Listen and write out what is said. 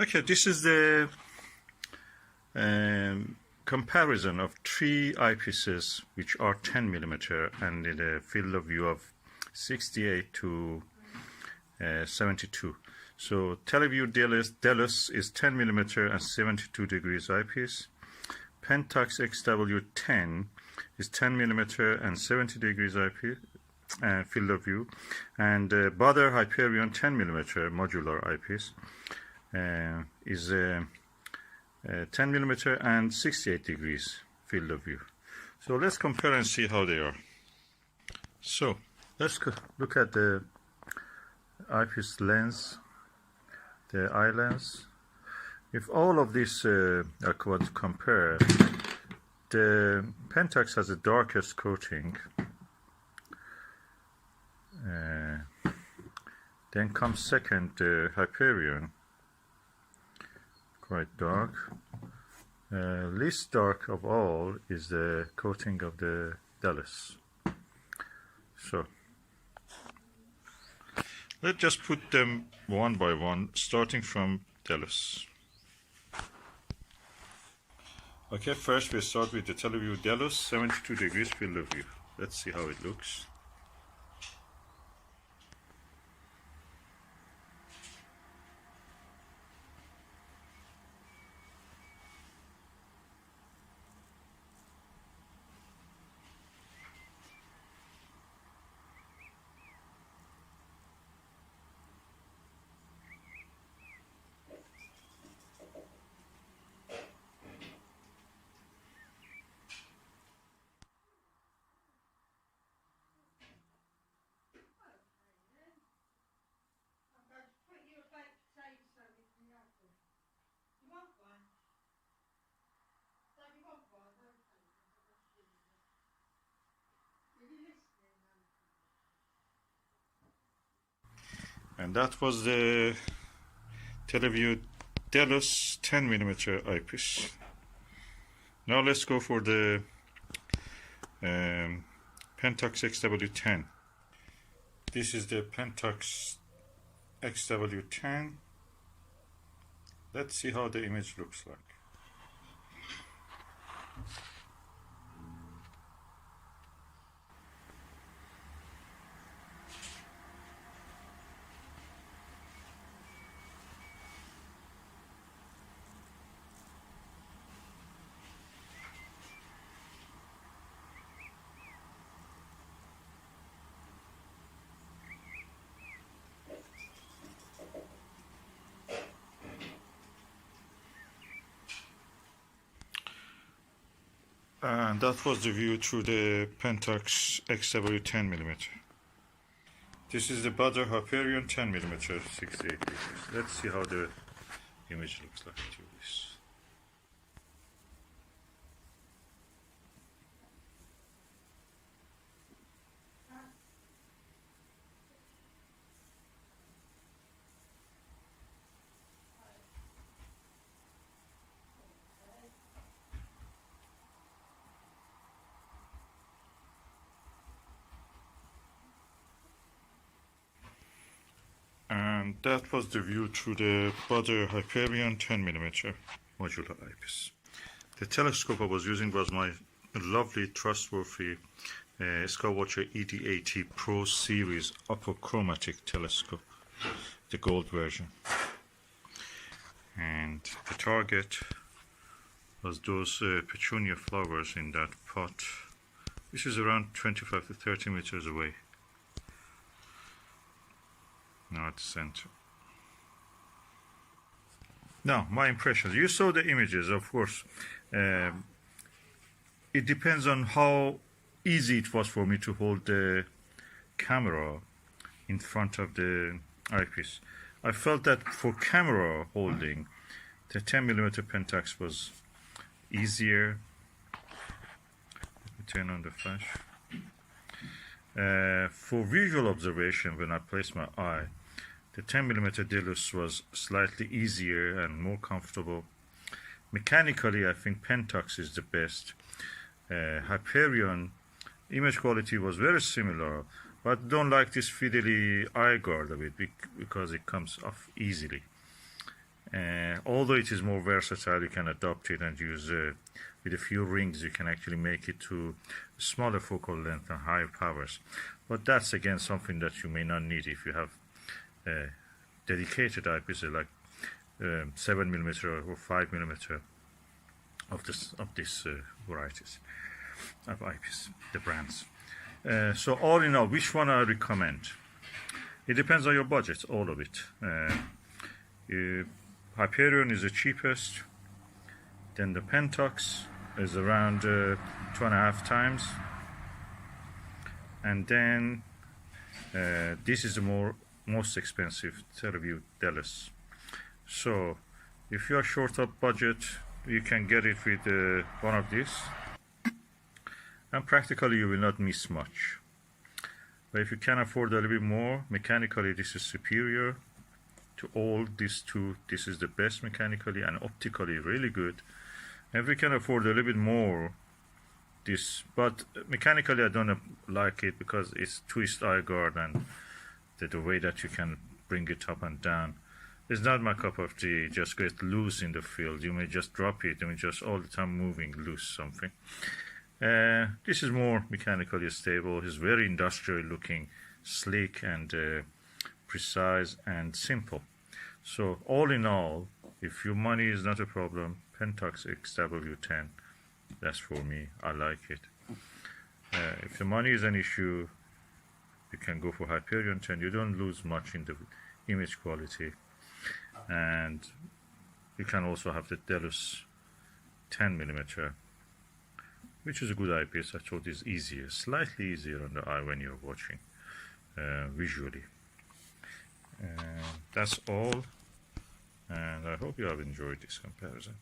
Okay, this is the comparison of three eyepieces which are 10 millimeter and in a field of view of 68 to 72. So Televue Delos is 10 millimeter and 72 degrees eyepiece. Pentax XW10 is 10 millimeter and 70 degrees eyepiece field of view, and Baader Hyperion 10 millimeter modular eyepiece is 10 millimeter and 68 degrees field of view. So let's compare and see how they are. So let's look at the eyepiece lens, the eye lens. If all of these are compared, the Pentax has the darkest coating. Then comes second the Hyperion, quite dark. Least dark of all is the coating of the Delos. So let's just put them one by one, starting from Delos. Okay, first we start with the Televue Delos, 72 degrees field of view. Let's see how it looks. And that was the Televue Delos 10 millimeter eyepiece. Now let's go for the Pentax XW10. This is the Pentax XW10. Let's see how the image looks like. And that was the view through the Pentax XW10 millimeter. This is the Baader Hyperion 10 millimeter 68 degrees. Let's see how the image looks like through this. And that was the view through the Baader Hyperion 10 millimeter modular eyepiece. The telescope I was using was my lovely, trustworthy Skywatcher ED80 Pro Series Apochromatic telescope, the gold version. And the target was those petunia flowers in that pot, which is around 25 to 30 meters away. Now at the center. Now, my impressions. You saw the images, of course. It depends on how easy it was for me to hold the camera in front of the eyepiece. I felt that for camera holding, the 10 millimeter Pentax was easier. Let me turn on the flash. For visual observation, when I placed my eye, the 10 millimeter Delos was slightly easier and more comfortable. Mechanically, I think Pentax is the best. Hyperion image quality was very similar, but don't like this fiddly eye guard of it because it comes off easily. Although it is more versatile, you can adopt it and use with a few rings you can actually make it to smaller focal length and higher powers. But that's again something that you may not need if you have dedicated eyepiece like 7mm or 5mm of this varieties of eyepiece, the brands. So all in all, which one I recommend? It depends on your budget, all of it. Hyperion is the cheapest. Then the Pentax is around 2.5 times. And then this is the most expensive, Televue Delos. So if you are short of budget, you can get it with one of these. And practically you will not miss much. But if you can afford a little bit more, mechanically this is superior to all these two. This is the best mechanically, and optically really good. And if you can afford a little bit more, this, but mechanically I don't like it because it's twist eye guard, and the way that you can bring it up and down is not my cup of tea. Just get loose in the field. You may just drop it, you may just all the time moving loose something. This is more mechanically stable. It's very industrial looking, sleek and precise and simple. So all in all, if your money is not a problem, Pentax XW10, that's for me. I like it. If the money is an issue, you can go for Hyperion 10. You don't lose much in the image quality, and you can also have the Delos 10mm, which is a good eyepiece. I thought is easier, slightly easier on the eye when you're watching visually. That's all, and I hope you have enjoyed this comparison.